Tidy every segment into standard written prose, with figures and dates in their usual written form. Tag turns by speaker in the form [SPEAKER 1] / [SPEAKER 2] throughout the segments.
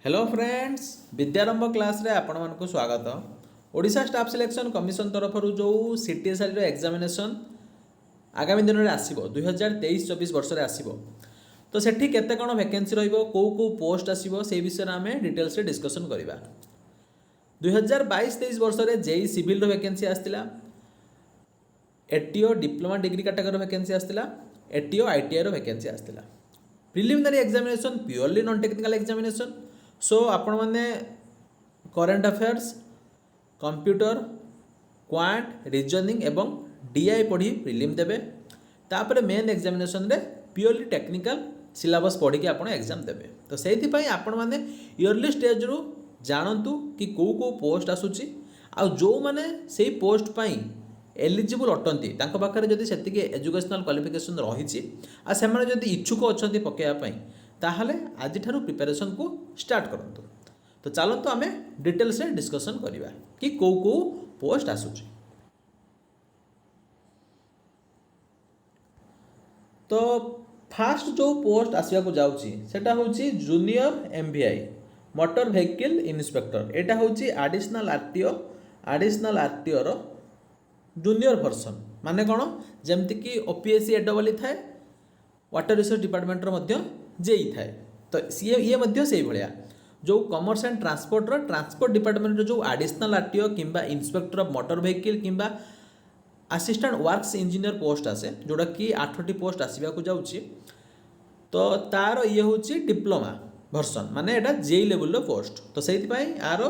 [SPEAKER 1] Hello friends, विद्यारंभ class रे आपण मानक स्वागत। ओडिशा स्टाफ सिलेक्शन कमिशन तरफ जो सीटीएसआर एग्जामिनेशन आगामी दिन में आसो 2023-24 वर्ष में आसो, तो सेठी केते कौन वैकेंसी रहिबो, को पोस्ट आसो से विषय में आम डिटेल्स डिस्कसन करवा। 2022-23 वर्ष में जेई सिविल वैकेंसी आसला, ATO diploma degree category vacancy आसला, एटीओ आईटीआई वैकेंसी आसला। Preliminary examination purely non technical examination. So आपण मैंने current affairs, computer, quant, reasoning एवं डीआई पढ़ी प्रिलिम देवे। तापर मेन एग्जामिनेशन रे प्योरली टेक्निकल सिलेबस पढ़ी के आपण एग्जाम देवे। तो सेति पई आपण माने इयरली स्टेज रु जानतु कि को पोस्ट आसुची, आ जो माने सेही पोस्ट पई एलिजिबल अटंती तांको पाखरे जदि सेतिके एजुकेशनल क्वालिफिकेशन रहिछि आ सेमाने जदि इच्छुक अछंती पकेया पई, ताहले आज ठारू प्रिपरेशन को स्टार्ट करंतु। तो चलतु आमे डिटेल्स रे डिस्कशन करिवा कि को पोस्ट आसुची। तो फास्ट जो पोस्ट आसवा को जाउची सेटा होची junior MVI motor vehicle inspector. एटा होची एडिशनल आरटीओ रो जूनियर वर्सन। माने कौन, जमती कि ओपीएससी एडबल थाए, वाटर रिसोर्स डिपार्टमेंट मध्य जेई थाए। तो ये मध्य से भाया जो कमर्स एंड ट्रांसपोर्ट डिपार्टमेंट जो एडिशनल आरटीओ किंबा इंस्पेक्टर ऑफ मोटर व्हीकल किंबा असिस्टेंट वर्क्स इंजीनियर पोस्ट आसे, जोड़ा कि 8टी पोस्ट आसवा को जाउची। तो तार ये हूँ डिप्लोमा वर्सन, माने एटा जेई लेवल पोस्ट। तो से यार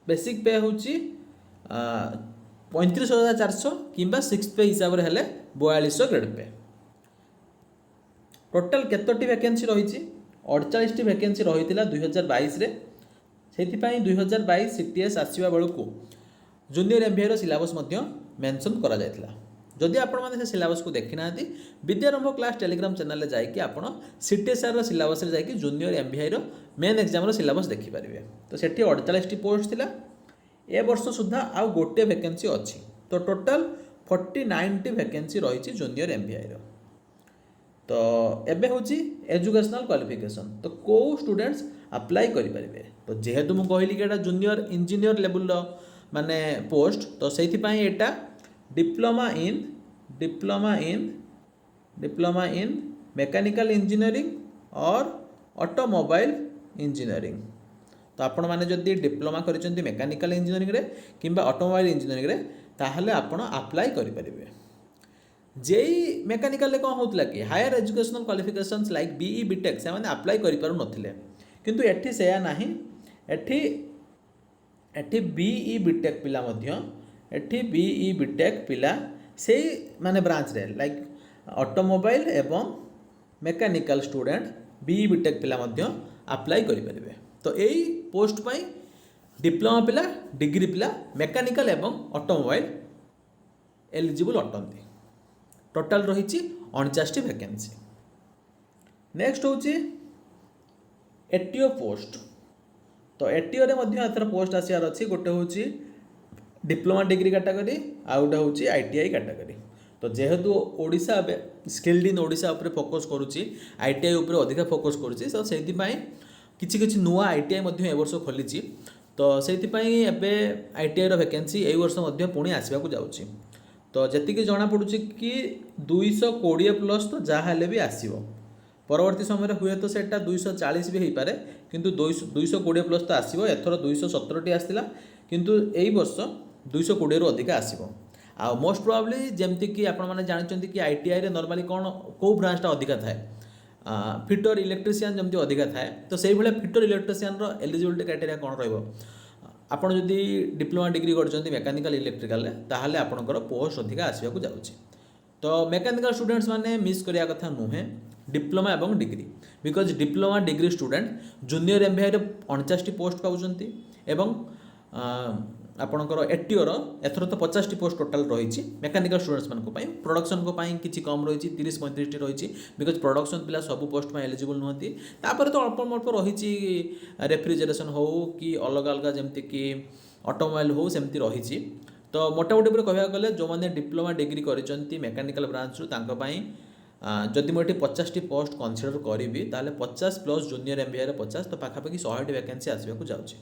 [SPEAKER 1] बेसिक पे हूँ 35,400 किंबा 6 पे हिसाब से हेले 4200 ग्रेड पे। टोटाल केतोटी वैकेंसी रही 48टी वैकेंसी रही 2022 रे। से 2022 सीटीएस आसवा बेलू जूनियर एमबीए सिलेबस मेंशन करा जायतिला। जदि आपण माने से सिलेबस को देखि नांती, विद्यारंभ क्लास टेलीग्राम चैनल जाई कि आपण सीटीएसआर सिलेबस रे जाई कि junior MBA main exam syllabus देखि पारिबे। तो सेठी 48टी पोस्ट थिला। ए वर्ष सुधा आउ गोटे वैकेंसी अच्छी। तो टोटाल 49टी वैकेंसी रही जूनियर एमबीए। तो एबे होची एजुकेशनल क्वालिफिकेशन। तो को स्टूडेंट्स अप्लाई करि परिबे। तो जेहेतु मु कहली कि एटा जूनियर इंजीनियर लेवल माने पोस्ट, तो सेथि पई एटा डिप्लोमा इन मैकेनिकल इंजीनियरिंग और ऑटोमोबाइल इंजीनियरिंग। तो आपण माने जदि डिप्लोमा करिसेंती मैकेनिकल इंजीनियरिंग रे किंबा ऑटोमोबाइल इंजीनियरिंग रे, ताहले आपण अप्लाई करि परिबे। जेई मैकेनिकल कौन होता कि higher educational qualifications like BE BTech से मैंने अप्लाई करि पारु नथिले, किंतु एठी सेया नाही। एठी बीई बीटेक पिला मध्य बीई बीटेक पिला से माने ब्रांच रे लाइक ऑटोमोबाइल एवं मैकेनिकल स्टूडेंट बीई बीटेक पिला मध्य अप्लाई करि परिबे। तो यही पोस्ट पाई डिप्लोमा पिला, डिग्री पिला मैकेनिकल एवं ऑटोमोबाइल एलिजिबल अटंती। टोटाल रही 49टी वैकेंसी। नेक्स्ट हूँ एटीओ पोस्ट। तो एटीओ रे मध्य एथर पोस्ट आसार अच्छी। गोटे हूँ डिप्लोमा डिग्री कैटेगरी, आ गोटे हूँ आईटीआई कैटेगरी। तो जेहेतु ओडिशा स्किल्ड इन ओडिशा उपरे फोकस करुच्ची, आईटीआई उपरे अधिक फोकस करुच्ची। तो से किछि नुआ आईटीआई ए वर्ष खोली। तो से आईटीआई वैकेंसी ए वर्ष पुणी आसवा को जाउची। तो जी जना पड़ुची कि 220 प्लस तो जहाँ भी आसो। परवर्ती समय हुए तो सेटा 240 भी हो पारे, किंतु 220 प्लस तो आसो। एथर 217टी आसला, किंतु यही वर्ष 220 रु अधिक आसो। आ मोस्ट प्रोबेबली जमती कि आपण माने जानते कि आईटीआई रे नॉर्मली कौन को ब्रांचटा अधिका थाए, फिटर इलेक्ट्रिशियन जमती अधिका थाए। तो से भाई फिटर इलेक्ट्रिशियन रो एलिजिबिलिटी क्राइटेरिया कौन रहिबो। आपण जदि डिप्लोमा डिग्री करछन्ती मैकेनिकल इलेक्ट्रिकल ताहले आपणकर पोस्ट अधिका आसवा को जाउची। तो मैकेनिकल स्टूडेंट्स माने मिस करिया कथा नुहे डिप्लोमा एवं degree, because diploma degree student junior MBA 49टी पोस्ट पाउछन्ती एवं आपणकर एटीओ एथर तो 50टी पोस्ट टोटाल रही मैकेनिकल स्टूडेंट्स मानक पई। प्रोडक्शन को पई किछि कम रही 30-35टी रही, बिकॉज प्रोडक्शन पिला सब पोस्ट में एलिजिबल नुहति। तापर तो अल्प रही रेफ्रिजरेशन हो कि अलग अलग जमती कि ऑटोमोबाइल हो सेमती रही। तो मोटामोटी कहवा गले जो मैंने डिप्लोमा डिग्री करिसेंती मैकेनिकल ब्रांच रु तांको पई जदि मुझे 50 पोस्ट कनसीडर करी ताले 50 प्लस जूनियर एमबीए 50 तो पाखापाखि 100 वैकेंसी आसवाक जाऊँगी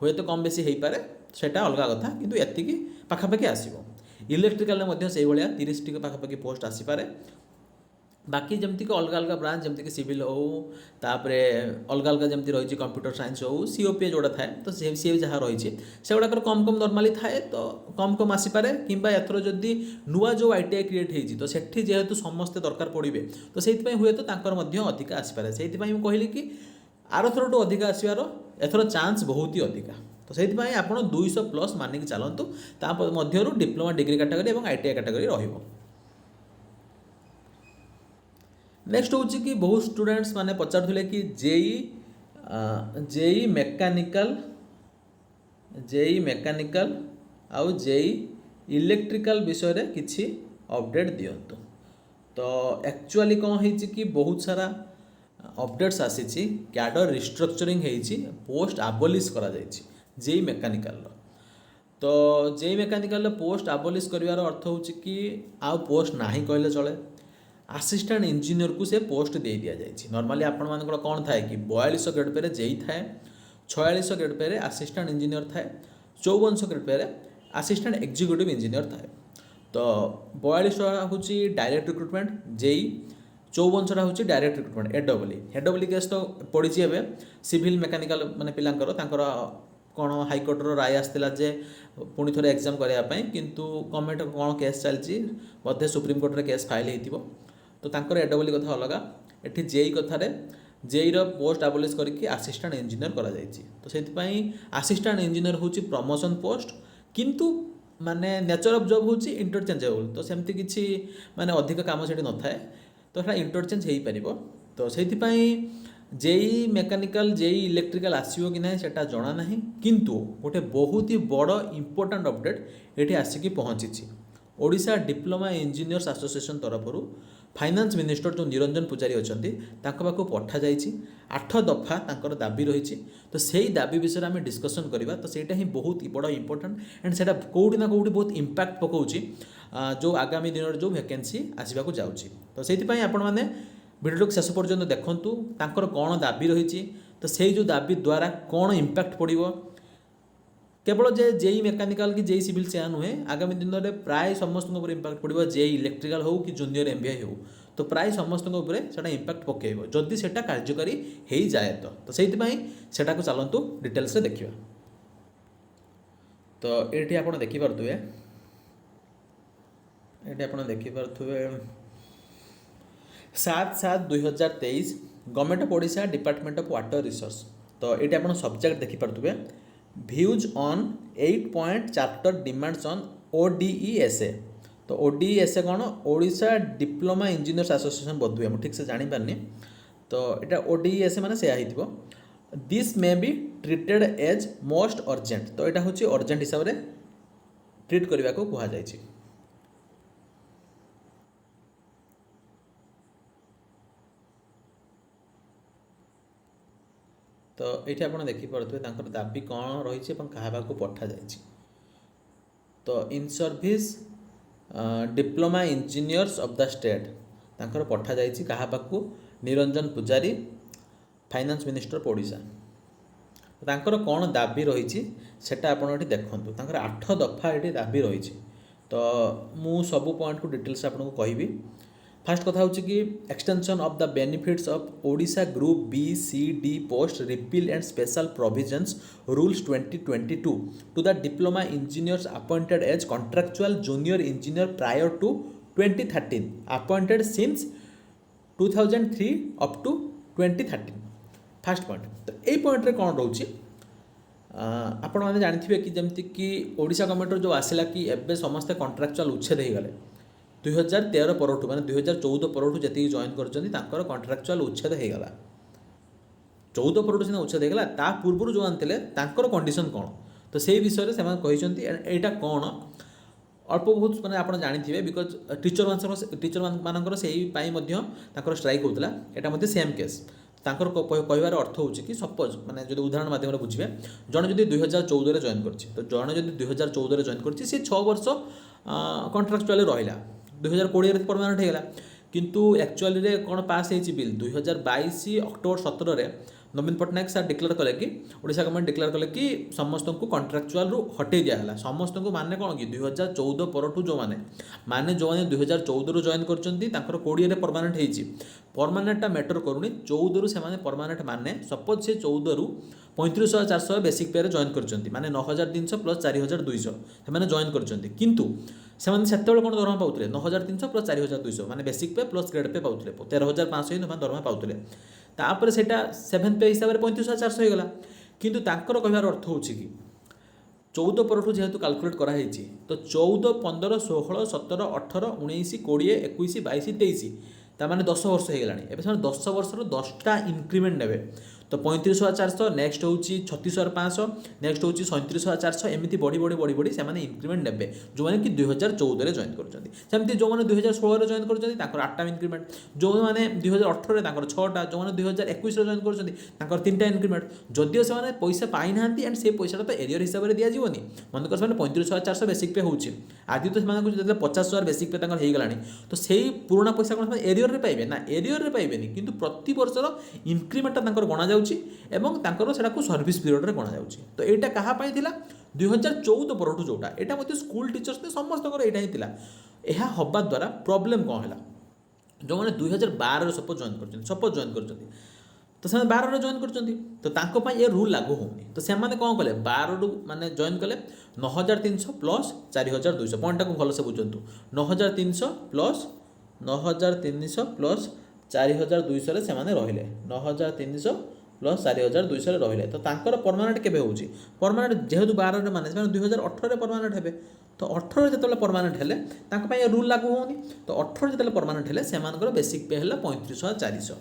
[SPEAKER 1] हुए तो कम बेसी हो पारे सेटा अलग कथा किंतु एतिकी पाखापाखि आसो इलेक्ट्रिकाल से भाया 30 टी पाखापाखि पोस्ट आसीपारे बाकी जमती अलग अलग ब्रांच जमती सिविल हो तापरे अलग अलग जमती रही कंप्यूटर साइंस हो सीओपी जोड़ा थाए तो सी जहाँ रही से गुड़ाक कम कम नर्माली थाए तो कम कम आसीपारे कि एथर जदि नुआ जो आईटीआई क्रिएट होती तो सेठी जेहेतु समस्ते दरकार पड़े तो से हुए तो अधिका आसीपारे से कहली कि आर थरठू अधिका आसबार एथर चान्स बहुत ही अधिका तो से आप 200 प्लस मानिक चलतु मध्य डिप्लोमा डिग्री कैटेगरी और आईटीआई कैटेगरी रहिबो। नेक्स्ट हूँ कि बहुत स्टूडेंट्स माने पचारुले कि जेई मेकानिकल आउ जेई इलेक्ट्रिकल विषय रे किछि अपडेट दियंतु। तो एक्चुअली कौन है कि बहुत सारा अपडेट्स आसी कैडर रिस्ट्रक्चरिंग होती पोस्ट आबोलिश करा जायछि जेई मेकानिकल तो जेई मेकानिकल पोस्ट आबोलिश करिवार अर्थ हूँ कि आउ पोस्ट नाही कहले चले असिस्टेंट इंजीनियर को से पोस्ट दे दिया जाए नॉर्मली आपण मानकर कौन थाए कि 4200 ग्रेड पे जेई थाए 4600 ग्रेड पे असिस्टेंट इंजीनियर थाए 5400 grade pay assistant executive engineer थाए तो 4200 हूँ डायरेक्ट रिक्रुटमेंट जेई 5400 हूँ डायरेक्ट रिक्रुटमेंट एडब्ल्यू केस तो पड़ी एवं सिविल मेकानिकल माने पिलांकर तांकर कौन हाइकोर्टर राय आसला जे पुणी थे एग्जाम करने किंतु गवर्नमेंट कौन केस चलती बोधे सुप्रीमकोर्ट में केस फाइल हो तो तांकर एडब्ल्यू कथा अलग एठी जेई कथार जेई पोस्ट आबोलिश करके असिस्टेंट इंजीनियर करा जायछि तो से असिस्टेंट इंजीनियर हूँ प्रमोशन पोस्ट किंतु माने नेचर ऑफ जॉब हूँ इंटरचेंजेबल तो सेमती किसी माने अधिक काम से न थाए तो यहाँ इंटरचेंज हो पार तो से जेई मेकानिकल जेई इलेक्ट्रिकल आसो कि ना सेटा जना ना किंतु गोटे बहुत ही बड़ इंपोर्टाट अपडेट ये आसिकी पहुँची ओडिशा डिप्लोमा इंजीनियर्स एसोसिएशन तरफ फाइनान्स मिनिस्टर जो निरंजन पूजारी अच्छा पाक पठा जाइए 8 दफा तांकर दाबी रही तो सही दाबी विषय में डिस्कसन करवा तो सहीटा ही बहुत बड़ इंपोर्टाट एंड से कौटी ना कौटी बहुत इंपैक्ट पकाउछि जो आगामी दिन में जो वैकेंसी आसवाक जाऊँगी तो से आपण मैंने भिडियो शेष पर्यंत देखूँ तांकर कौन दाबी रही तो से जो दाबी द्वारा कौन इंपैक्ट पड़ो केवल जे जेई मेकानिकल कि जेई सिविल से नुहे आगामी दिन में प्राय समस्त इंपैक्ट पड़ो जेई इलेक्ट्रिकल हो कि जूनियर एमबीए हो तो प्राय समस्त इंपैक्ट पकेब जदि से कार्यकारी हो जाए तो से चलतु डिटेल्स देखा तो ये आप देखिपे ये आप देखिपे 7/7/2023 government of Odisha department of water resource तो ये आप सब्जेक्ट देखिपे views on 8 point chapter demands on ODESA तो ओडीईएसए कौन ओडिशा डिप्लोमा इंजीनियर्स एसोसिएशन बोधुए मुझे ठीक से जानी पारनी तो यहाँ ओडीईएसए माने से हो this may be treated as most urgent तो यहाँ हूँ अर्जेंट हिसाब से ट्रीट करने को कहुई तो ये आप देखिपे दाबी कौन रही क्या पठा जाए तो in service diploma engineers of the state तांकर पठा जाए क्या निरंजन पूजारी फाइनान्स मिनिस्टर ऑफ ओडिशा तांकर कौन दाबी रही सेटा आप देखूँ 8 दफा ये दाबी रही तो मु सब पॉइंट को डिटेल्स आपको कहबी फास्ट कथा हूँ कि extension of the benefits of Odisha group B C D post repeal and special provisions rules 2022 to the diploma engineers appointed as contractual junior engineer prior to 2013 appointed since 2003 up to 2013 first point तो यही point कौन रोचे आपण मैंने जानते कि जमती कि ओडिशा गवर्नमेंट जो आसला कि एबे समस्ते कॉन्ट्रैक्चुअल उच्छेद हो गले 2013 परठू माने 2014 परठू जी जॉइन कर कॉन्ट्रैक्चुअल उच्छेद हो गला 14 परठू सीना उच्छेद होगा ता पूर्व जो आनते कंडीशन कौन तो से विषय से यहाँ कौन अल्प बहुत मैंने आप जानते बिकज टीचर मानकर से स्ट्राइक होता है सेम केस तांकर कहबार अर्थ हो कि सपोज माने जो उदाहरण माध्यम बुझे जड़े जब 2014 जॉइन कर तो जड़े जब 2014 जॉइन कर 6 वर्ष कॉन्ट्रैक्चुअल रहा 2020 परमानेंट होगा किंतु एक्चुअली रे कौन पास होती बिल 2022 अक्टोबर 17 नवीन पट्टनायक सार डिक्लेयर कले कि ओडिशा गवर्नमेंट डिक्लेयर कले कि समस्त को कॉन्ट्रैक्चुअल रु हटे दिया समस्त को माने कौन कि 2014 परठू जो माने जो 2014 रु जॉइन कर 20 परमानेंट होती परमानेंटा मैटर करूनी 14 रु से परमानेंट माने सपोज से 14 रु 35,400 बेसिक पे जॉइन कर माने 9,300 प्लस 4,200 से जॉइन कर किंतु से कौन दरमा पाते 9,300 प्लस 4,200 माने बेसिक पे प्लस ग्रेड पे पाते 13,500 ही दरमा पाते तापर से 7th पे हिसाब से 35,400 हो गला किंतु तांकर कहबार अर्थ हो कि 14 परठू जेहेतु कैलकुलेट कराई तो 14, 15, 16, 17, 18, 19, 20, 21, 22, 23 ताने 10 वर्ष हो गलानी एबे से 10 वर्षर 10टा इनक्रिमेंट नेबे तो 35,400 नेक्स्ट हूँ 36,500 नेक्स्ट हूँ 37,400 एमती बढ़ी बढ़ी बढ़ी बढ़ी से इनक्रिमेंट नेबे जो मैंने कि 2014 जॉइन करमती जो मैंने 2016 जॉइन कर 8टा इनक्रिमेंट जो मैंने 2018 6टा जो मैंने 2021 जॉइन कर 3टा इनक्रिमेंट जदिव से पैसा पाई ना एंड से पैसा तो एरियर हिसाब से दिजावनी मनकर से 35,400 बेसिक पे हो आदि तो से 50,000 बेसिक पे हो गला तो से पुराना पैसा कौन एरियर पाइबे ना एरियर पाइबे कि प्रति वर्षर इनक्रिमेंटा गणा एवं तांकर सर्विस पीरियड रे गणा जाउची तो एटा कहा पाई थिला 2014 परठू जोटा एटा मते स्कूल टीचर्स ने समस्त एटा ही थिला एहा हबा द्वारा प्रॉब्लम कौन है जो मैंने 2012 सपोज जॉइन कर तो से 12 जॉइन कर ये रूल लागू होनी तो से कौन कले 12 रु माने जॉइन कले 9,300 प्लस 4,200 पॉइंटा को भल से बुझंतु 9,300 प्लस 9,300 प्लस 4,200 से रहिले 9,300 प्लस 4,200 रहिले तो तांकर परमानेंट केबे होउची परमानेंट जेहेतु 12 माने 2018 परमानेंट हेबे तो 18 जतले परमानेंट हेले तांको पय रूल लागू होनी तो 18 जतले परमानेंट हेले सेमानकर बेसिक पे हेला 35,400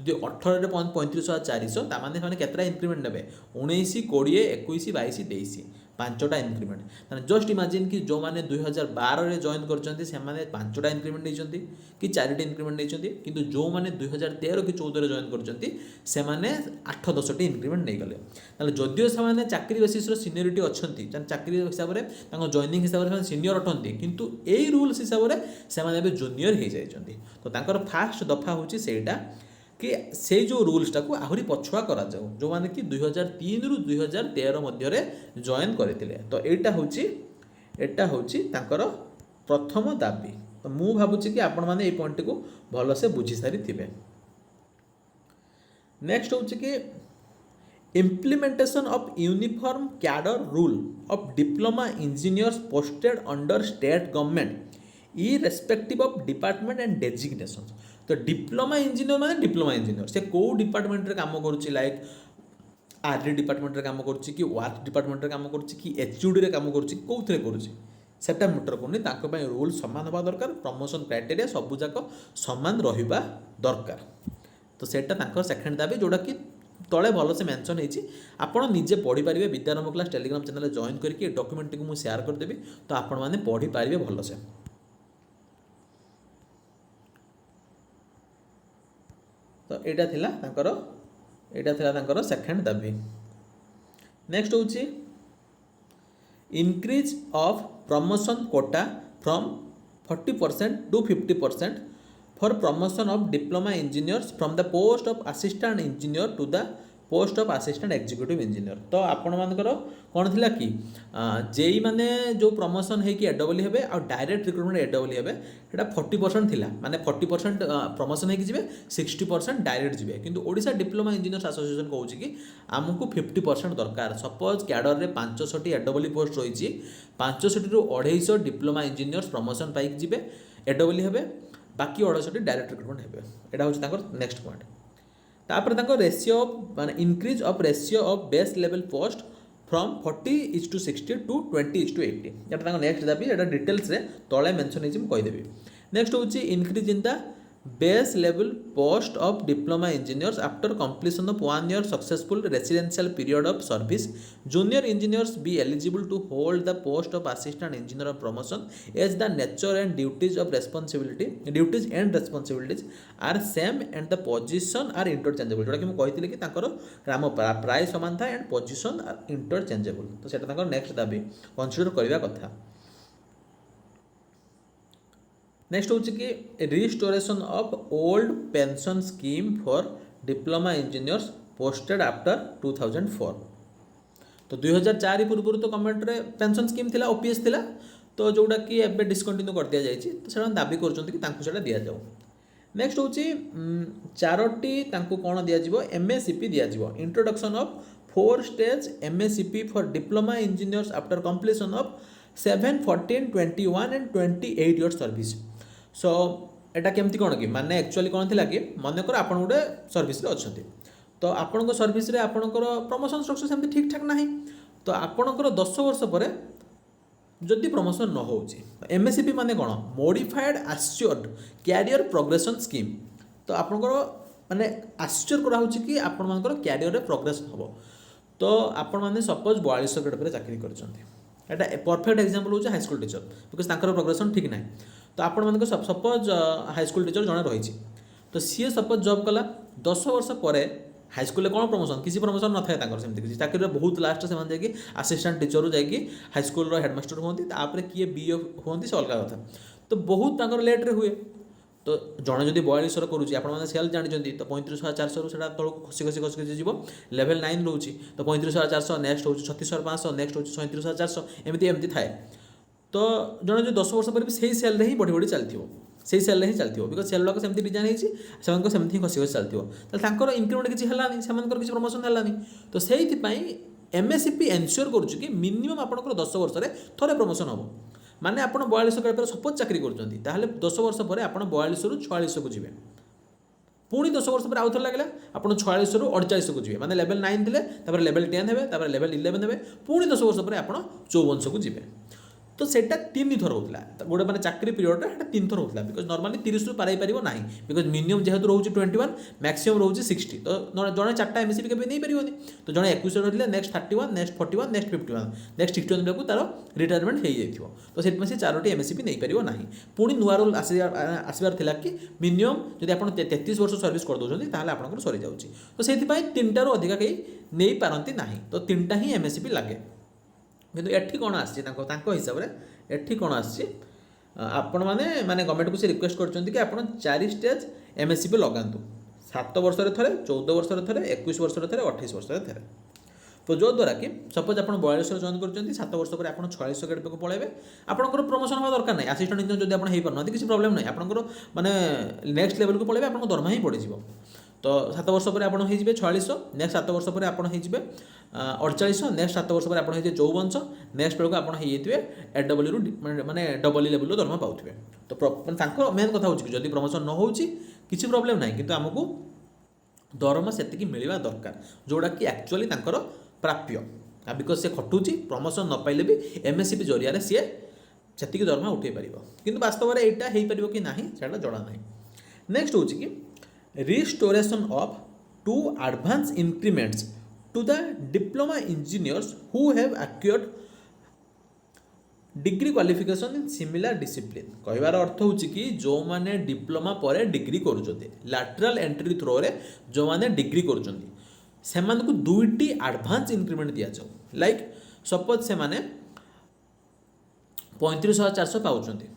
[SPEAKER 1] जो 18 35,400 तामाने माने केतरा इंक्रीमेंट नेबे 19 20 21 22 23 5टा इंक्रीमेंट माने जस्ट इमेजिन कि जो माने 2012 रे जॉइन करचंती से माने 5टा इंक्रीमेंट नेचंती कि 4टा इंक्रीमेंट नेचंती किंतु जो माने 2013 कि 14 रे जॉइन करचंती से माने 8 10 टी इंक्रीमेंट नै गले ताले जदियो से माने चाकरी बेसिस रो सीनियरिटी अछंती चाकरी हिसाब रे तांको जॉइनिंग हिसाब रे सीनियर अटंती किंतु एई रूल्स हिसाब रे से माने बे जूनियर हे जायचंती तो तांकर फास्ट दफा होची सेटा कि से जो रूल्सटा को आहरी पछुआ करा जाऊ जो माने कि 2003 रु 2013 मध्य जॉइन करथिले तो एटा होची तांकर प्रथम दाबी तो मु भाबुची कि आपण माने ए पॉइंट को भलो से बुझी सारी थिबे नेक्स्ट होची कि implementation of uniform cadre rule of diploma engineers posted under state government irrespective of department and designation तो डिप्लोमा इंजीनियर माने डिप्लोमा इंजीनियर से को डिपार्टमेंट रे काम करूची लाइक आरडी डिपार्टमेंट रे काम करूची कि वर्क डिपार्टमेंट रे काम करूची कि एचयूडी रे काम करूची कोथरे करूची सेटा मैटर करनी ताको पय रूल समान होबा दरकार प्रमोशन क्राइटेरिया सब जाक समान रहिबा दरकार तो सेटा ताको सेकंड दाबी जोडा कि तले भल से मेंशन होती आपण निजे पढ़ी पारे विद्यारंभ क्लास टेलीग्राम चैनल जॉइन करके डॉक्यूमेंट को मुझे शेयर करदेवी तो आपण मैंने पढ़ी पारे भल से तो यहाँ थिला सेकेंड दाबी नेक्स्ट होची increase of promotion quota from 40% to 50% for promotion of diploma engineers from the post of assistant engineer to the post of assistant executive engineer तो आपण मानकर कौन थिला कि जेई माने जो प्रमोशन है कि एडब्ल्यू हेबे और डायरेक्ट रिक्रुटमेंट एडब्ल्यू हेबे सेटा 40% थिला माने 40% प्रमोशन है कि जिवे 60% डायरेक्ट जिवे किंतु ओडिशा डिप्लोमा इंजीनियर्स एसोसिएशन कहूची कि हमकु 50% दरकार सपोज कैडर रे 500 टी एडब्ल्यू पोस्ट रहिची 500 रु 250 डिप्लोमा इंजीनियर्स प्रमोशन पाइक जिवे एडब्ल्यू हेबे बाकी 250 टी डायरेक्ट रिक्रुटमेंट हेबे एटा होची ताकर नेक्स्ट पॉइंट तापर ताको रेशियो माने increase of ratio of base level post from 40:60 to 20:80 एटा ताको नेक्स्ट दाबी एटा डिटेल्स रे तळे मेंशन हेछि म कहि देबी नेक्स्ट होछि increase in the base level post of diploma engineers after completion of 1 year successful residential period of service junior engineers be eligible to hold the post of assistant engineer of promotion as the nature and duties of responsibilities are same and the position are interchangeable जोटा कि मैं कही कि ग्राम प्राय समान था and position are interchangeable तो सेटा नेक्स्ट दाबी कंसीडर करबा कथा नेक्स्ट होची कि restoration of old pension scheme for diploma engineers posted after 2004। तो 2004 पूर्व तो गवर्नमेंट रे पेंशन स्कीम थिला ओपीएस थिला, तो जोटा कि एबे डिस्कंटिन्यू कर दिया जायछि, तो सेटा दाबी करछन्ति कि तांकु सेटा दिया जाऊ। नेक्स्ट होची चारोटी तांकु कोन दिया जिवो एमएससीपी दिया जिवो introduction of 4 stage MSCP for diploma engineers after completion of 7, 14, 21 and 28 years service. So एटा केमती कोन कि माने एक्चुअली कोन थिला कि मन कर आपण गुडे सर्विस रे अछंती, तो आपण सर्विस रे आपण प्रमोशन स्ट्रक्चर सेमती ठीक ठाक नाही, तो आपण 10 वर्ष पर जदि प्रमोशन न हो एमएससीपी माने कौन modified assured career progression scheme. तो आपंकर माने आश्चर्य करा होची कि आपण मानकर कैरियर रे प्रोग्रेस हो। तो आपण माने सपोज 42 ग्रेड पर चाकरी करछन्ती, एटा परफेक्ट एग्जांपल होची हाई स्कूल टीचर, बिकॉज तांकर प्रोग्रेशन ठीक नाही। तो आपण मानकर सपोज हाई स्कूल टीचर जणे रहिछि, तो सी सपोज जॉब कला 10 वर्ष पर हाई स्कूल कौन प्रमोशन किसी प्रमोशन न था सेमती किसी चाकरी बहुत लास्ट से जाकि असिस्टेंट टीचर जाकि हाई स्कूल हेडमास्टर होती तापर किए बीए होती से अलग कथा, तो बहुत लेट्रे हुए। तो जड़े जब 42 करुँच आपने सेल जानते तो 35,400 से तौक खसी खसी खसी खसी जीव लेवल 9 रोचे, तो 35,400 नेक्स्ट हो 36,500 नेक्स्ट हो 37,400 एमती एमती थाए। तो जड़े जो 10 वर्ष पर भी सही सेल ही बढ़ी बढ़ी चलती से सेल ही चलती बिकज सेल गुड़ाक सेमती डिजाइन होती सेमती ही खसी खसी चलती इनक्रीमेंट किसी है किसी प्रमोशन है। तो से एमएससीपी एनश्योर करुच्ची कि मिनिमम आपंकर 10 वर्ष थे प्रमोशन हम माने आप 42 ग्रेड सपोज चाकरी कर 10 वर्ष पर आप 42 रु 46 को जी, पुणी 10 वर्ष पर आउ थे लगे आप 46 रु 48 को जी, माने लेवल 9 थे लेवल 10 है लेवल 11 है, पुणी 10 वर्ष पर आप 54 को जी। तो सेटा 3 थर होता गोटे मैंने चाकरी पीरियड है 3 थर होता बिकज नॉर्मली 30 रु पार ना, बिकज मिनिमम जेहेतु रोचे 21 मैक्सिमम रोचे 60, तो जड़े 4टा एमएससीपी के नहीं पारे, तो जड़े 21 रही नेक्स्ट 31 नेक्स्ट 41 नेक्स्ट 51 नेक्स्ट 61 को तार रिटायरमेंट हो जाए, तो से 4टी एमएससीपी नहीं पार ना। पुणी नुआ रूल आसबार था कि मिनिमम जब आप 33 वर्ष सर्विस करदे आप सरी जाऊँगी, तो से 3टार अधिका कहीं नहीं पारती ना, तो 3टा ही एमएससीपी लगे। किंतु एठी कौन हिसाब से एठी कौन आपण माने गवर्नमेंट को से रिक्वेस्ट करछन्ती कि आपण 4 स्टेज एमएससीपी लगातु 7 वर्ष थे 14 वर्ष थे 21 वर्ष थे 28 वर्ष थे। तो जो द्वारा कि सपोज आप 42 जॉइन कर 7 वर्ष पर आप 46 ग्रेड को पलैबे आपंकर प्रमोशन हवा दरकार नहीं, असिस्टेंट इंजीनियर जब आप पारना किसी प्रोब्लेम नहीं, आपंकर माने नेक्स्ट लेवल को पलैबे आप दरमा ही पड़ज। तो 7 वर्ष पर आप 46, नेक्स्ट 7 वर्ष पर आप 48, नेक्स्ट 7 वर्ष पर आप 54, नेक्स्ट बेलू आप एडब्ल्यू माने डबल लेवल दरमा पाथे। तो मेन कथा होची जदि प्रमोशन न होची किसी प्रोब्लेम ना, कि आमको दरमा से मिलवा दरकार जोड़ा कि एक्चुअली प्राप्य, बिकज से खटुची प्रमोशन न पाइले भी एमएससीपी जरिया सी से दरमा उठे पार, कि वास्तव में यहाँ हो पार कि ना से जड़ा ना। नेक्स्ट हूँ कि restoration of 2 advance increments to the diploma engineers who have acquired degree qualification in similar discipline. कहबार अर्थ हूँ कि जो माने डिप्लोमा पर डिग्री करुँचे लैटरल एंट्री थ्रो रे जो माने डिग्री करुँचे से 2टी एडवांस इंक्रीमेंट दि जाऊ। लाइक सपोज से माने 35,400 पाउछन्ति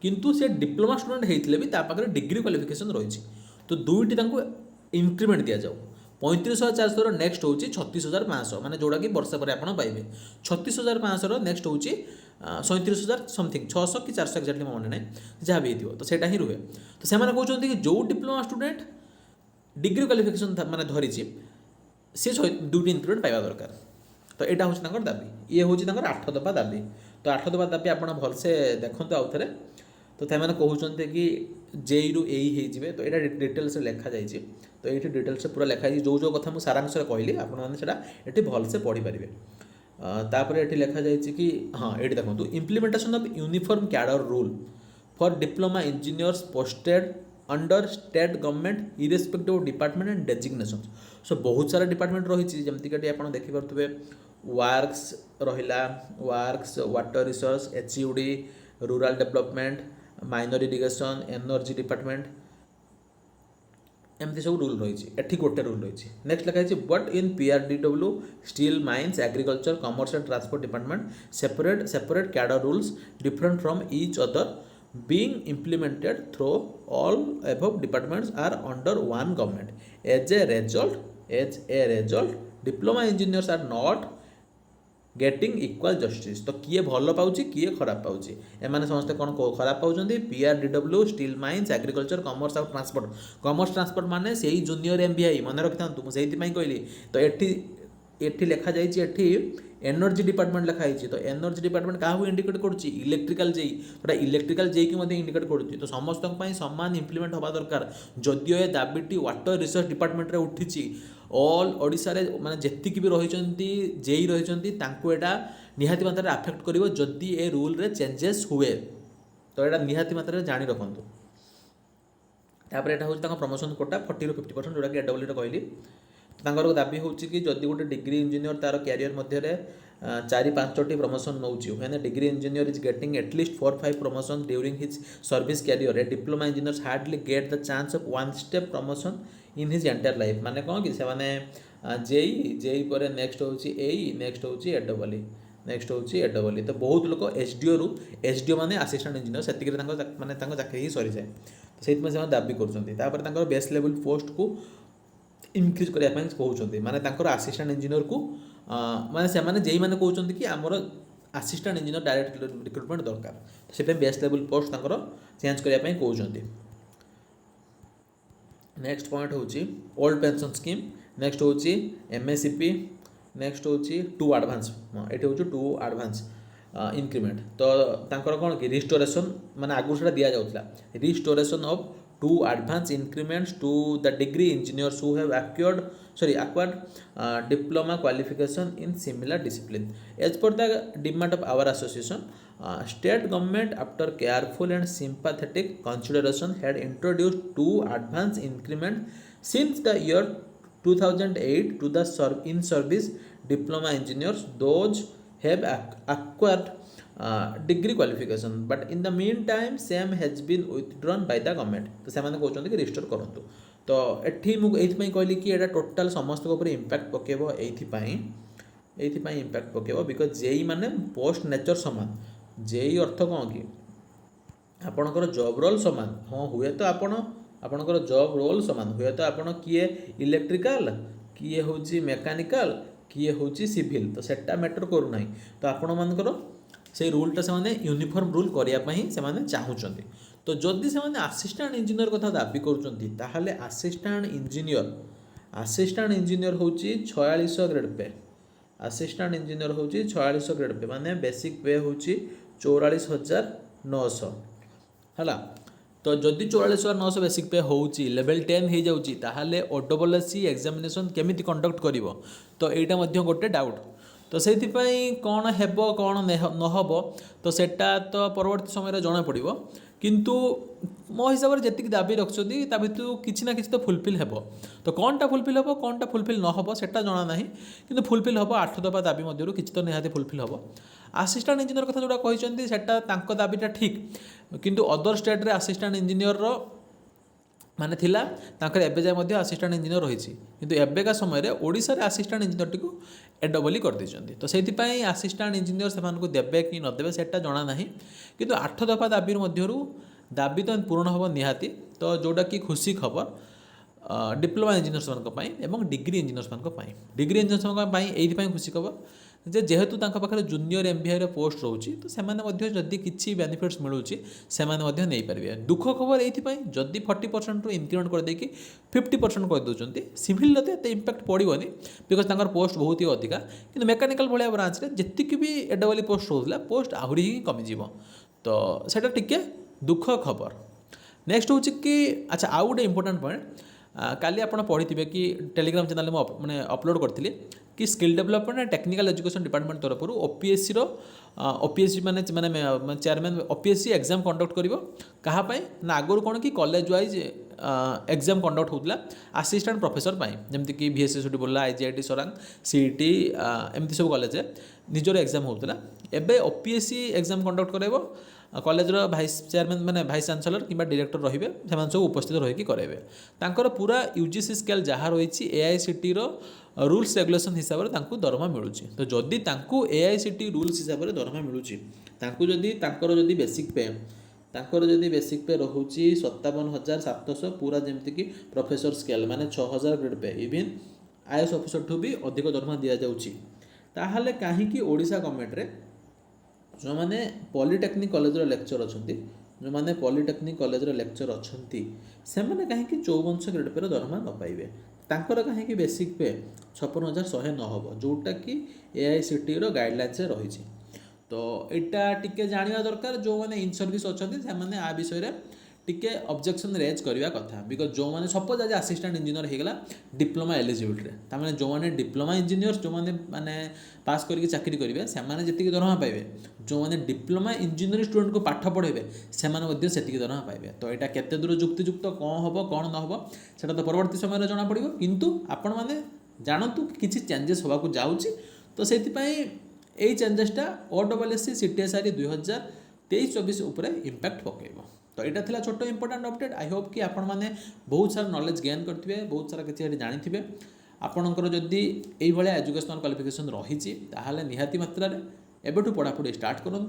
[SPEAKER 1] किंतु से डिप्लोमा स्टूडेंट होते भी तापाखे डिग्री क्वालिफिकेशन रही, तो 2टी इंक्रीमेंट दि जाऊ। 35,400 नेक्स्ट हूँ 36,500 माने जोड़ा कि वर्ष पर आप पाइबे, 36,500 नेक्स्ट हूँ 37,000 समथिंग 600 कि 400 एक्जाक्टली मन ना जहाँ भी हो, तो सेटा ही रुहे। तो से कहते कि जो डिप्लोमा स्टूडेंट डिग्री क्वालिफिकेशन माने धरी सी 2टी इंक्रीमेंट पाइबा दरकार। तो यहाँ हूँ दाबी, ये हूँ 8 दफा दाबी। तो 8 दफा दाबी आप भलसे देखते आउ थे। तो मैंने कहते कि जेई रु एई हो, तो यहाँ डिटेल्स लिखा जाइए, तो ये डिटेल्स पूरा लिखाई जो जो कथा मुझे सारांश कहली आपड़ी भलसे पढ़ी पारे। तापर ये लिखा जाइए कि हाँ ये देखो implementation of uniform cadre rule for diploma engineers posted under state government irrespective of department and designation. So बहुत सारा डिपार्टमेंट रही जमीक आप देखिपे वर्क्स रहा, works water resource HUD rural development minor irrigation energy department एमती सब रूल रही है। गोटे रूल रही है। नेक्स्ट लिखा है but in PRDW steel mines agriculture commerce and transport department separate cadre rules different from each other being implemented through all above departments are under one government. As a result diploma engineers are not getting equal justice. तो किए भल पाउची किए खराब पाउची एमाने समस्ते कौन खराब पाउचंदी PRDW steel mines agriculture commerce और ट्रांसपोर्ट। कमर्स ट्रांसपोर्ट माने सेही जूनियर MBI मन रखि थांतु मु सेहिति पई कहली। तो एठी लेखा जाइछि एठी एनर्जी डिपार्टमेंट लिखा है। तो एनर्जी डिपार्टमेंट क्या इंडिकेट करुच्ची इलेक्ट्रिकल जेई तो इलेक्ट्रिकल जेई की इंडिकेट करुच्ची। तो समस्त सामान इम्प्लीमेंट हवा दरकार। जदिओ ए दाबीटी वाटर रिसर्च डिपार्टमेंट रे उठी ऑल ओडिशा रे माने जेतिक भी रहिचंती जेई रहिचंती तांको एटा निहाती मात्रा रे अफेक्ट करिवो जदि ए रूल रे चेंजेस हुए। तो एटा निहाती मात्रा रे जानि रखंतु। तापर एटा होची तांको प्रमोशन कोटा 40 ରୁ 50% जोटा कि एडब्ल्यू रे कहली। तांकर दाबी होची कि जदि गोटे डिग्री इंजीनियर तार कैरियर मध्य 4-5टी प्रमोशन नौची when a degree engineer is getting at least 4-5 promotion during his service career a diploma engineers hardly get the chance of one step promotion in his entire life. माने कौन कि से माने JEE पर नेक्स्ट होची एई नेक्स्ट होची एडब्ल्यू next होची एडब्ल्यू। तो बहुत लोग एसडीओ माने असिस्टेंट इंजीनियर सेतिक माने चाकरी ही सरी जाए। तो सेति से दाबी करछंती। तापर तांकर बेस लेवल पोस्ट को इनक्रीज करने कहते माने तांकर असिस्टेंट इंजीनियर को माने से माने जेई माने कहते कि आमर असिस्टेंट इंजीनियर डायरेक्ट रिक्रुटमेंट दरकार। तो से बेस लेवल पोस्ट तांकर चेंज करने कहते। नेक्स्ट पॉइंट होची ओल्ड पेंशन स्कीम। नेक्स्ट होची MACP। नेक्स्ट होची 2 एडवांस एठी होची 2 एडवांस इंक्रीमेंट। तो तांकर कोन कि रिस्टोरेशन माने आगु सेटा दिया जाउतला restoration of 2 advance increments to the degree engineers who have acquired diploma qualification in similar discipline. As per the demand of our association, state government after careful and sympathetic consideration had introduced 2 advance increment since the year 2008 to the in-service diploma engineers. Those have acquired degree qualification but in the meantime same has been withdrawn by the government. तो से कहते कि restore करूँ। तो एठी मुझे कहली कि एटा टोटाल समस्त इम्पैक्ट पकेब ये इम्पैक्ट पकेब बिकज जेई माने पोस्ट नेचर सामान। जेई अर्थ कौन कि आपणकर जॉब रोल सामान। हाँ हुए तो आपणकर जॉब रोल सामान हुए तो आपड़ किए इलेक्ट्रिकल किए हूँ मेकानिकल किए हूँ सिविल। तो सेटा मैटर करूना। तो आपण मानकर से रूलटा से माने यूनिफॉर्म रूल करने से माने चाहूँगी। तो जदि से माने असिस्टेंट इंजीनियर कथा दाबी करुँच ताहले असिस्टेंट इंजीनियर हूँ 4600 ग्रेड पे। असिस्टेंट इंजीनियर हूँ 4600 ग्रेड पे माने बेसिक पे हूँ 44,900 है। तो जदि 44,900 बेसिक पे होची लेवल 10 हो जाऊँगी ताहले OSSC एग्जामिनेशन केमिति कंडक्ट करिवो। तो एटा मध्य गोटे डाउट। तो से कौन हेब कौन नहब तो सेटा तो परवर्ती समय जना पड़ो। किंतु मो हिसाब से जी दाबी रखुच्च ता भर किसी ना कि तो फुलफिल हेब। तो कौनटा फुलफिल हेब कौनटा फुलफिल नहब सेटा जना ना कि फुलफिल हेब 8 दफा दाबी मध्य किसी तो निहाती फुलफिल हेब। असिस्टेंट इंजीनियर कथा जोड़ा कहते सेटा दाबीटा ठीक किंतु अदर स्टेट रे असिस्टेंट इंजीनियर माने थिला तांकर एबे जाय मध्य असिस्टेंट इंजीनियर रही किंतु एबेका समय रे ओडिसा रे असिस्टेंट इंजीनियर टी एडब्ल्यू कर देछंती। तो सेति पई असिस्टेंट इंजीनियर सेमान को देबे कि न देबे सेटा जणा नाही किंतु 8 दफा दाबी मध्यरु दाबी तो पूर्ण होबो निहाती। तो जोटा कि खुशी खबर डिप्लोमा इंजीनियर्स मान पई एवं डिग्री इंजीनियर्स मान पई। डिग्री इंजीनियर्स मान पई एथि पई खुशी खबर जेहेतु तांका पाखरे जूनियर MBI रे पोस्ट रोची तो सेमाने मध्य जदि किछि बेनिफिट्स मिलुची सेमाने मध्य नै परिबे। दुख खबर एथि पई जदि 40% रु इंक्रीमेंट कर देकी 50% कर दोचंती सिविल लते ते इंपैक्ट पड़िबोनी बिकॉज तांकर पोस्ट बहुत ही अधिका। किंतु मेकानिकल भलिया ब्रांच रे जतिक भी एडब्ल्यू पोस्ट होतला पोस्ट आहुरी ही कमी जीवो। तो सेटा टिके दुख खबर। नेक्स्ट होची कि अच्छा आउ गोटे इंपोर्टेंट पॉइंट काली आपड़ पढ़ी थे कि टेलीग्राम चैनल में मैंने अपलोड करी कि skill development and technical education department तरफ OPSC OPSC माने चेयरमैन OPSC एग्जाम कंडक्ट करिवो कहापाई ना आगुरी कौन कि कॉलेज वाइज एग्जाम कंडक्ट होता असिस्टेंट प्रोफेसर जमती कि VSSUD बोला IGIT सोरांग CET एमती सब कॉलेज निजर एग्जाम होता एबे OPSC एग्जाम कंडक्ट कराइबो कॉलेजर भाइस चेयरमैन माने भाइस चांसलर कि डायरेक्टर रहिबे सेमान सब उपस्थित रहिकी कराइबे। तांकर पूरा UGC स्केल जहाँ रही AICT रो रूल्स रेगुलेशन हिसाब से तांकु दरमा मिलूची। तो जदि तांकु AICT रूल्स हिसाब से दरमा मिलूची तांकु जदि तांकर जदि बेसिक पे तांकर जदि बेसिक पे रोचे 57,700 पूरा जमीक प्रोफेसर स्केल माने 6,000 grade pay even IAS officer ठू भी अधिक दरमा दि जाऊँगी ताहले कहीं ओडिशा गवर्नमेंट रे जो मैंने पॉलिटेक्निक कॉलेज लेक्चर अच्छा जो मैंने पॉलिटेक्निक कॉलेज लेक्चर अच्छा से मैंने कहीं 5400 ग्रेड पे दरमा न पाइबे तांकर कहीं बेसिक पे 56,100 न हो जोटा कि AICTE रो गाइडलाइंस रही तो यहाँ टिके जाना दरकार जो मैंने इन सर्विस अच्छा से मैंने आ विषय टिके ऑब्जेक्शन रेज करवा कथा बिकज जो मैंने सपोज आज असिस्टेंट इंजीनियर होगा डिप्लोमा एलिजिबिलिटी ताने जो मैंने डिप्लोमा इंजीनियर जो मैंने माने पास करके चाकरी करेंगे से जी दरमा पाइबे जो मैंने डिप्लोमा इंजीनियरिंग स्टूडेंट को पाठ पढ़ेबे से दरमा पाइबे तो यहाँ केते दूर जुक्तियुक्त कौन हम कौन न हो सेटा तो परवर्ती समय जना पड़ो किंतु आपण मैंने जानतु किसी चेंजेस होगा जाऊँगी तो से यही चेंजेसटा OSSC CTSR 2023-24 उपर इम्पैक्ट पकेब तो यहाँ था छोट इंपोर्टेंट अपडेट आई होप कि आपण मैंने बहुत सारा नॉलेज गेन करेंगे बहुत सारा किसी जानी आपणकर जदि ये एजुकेशनल क्वालिफिकेशन रही निहाती मात्रा एबेठू पढ़ापढ़ी स्टार्ट करूँ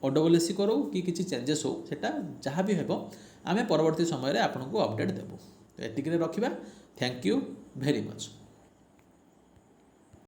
[SPEAKER 1] OSSC करो कि किसी चेंजेस हो सेटा जहाँ भी हो आम परवर्ती समय आपको अपडेट देवु तो ये रखा थैंक यू वेरी मच।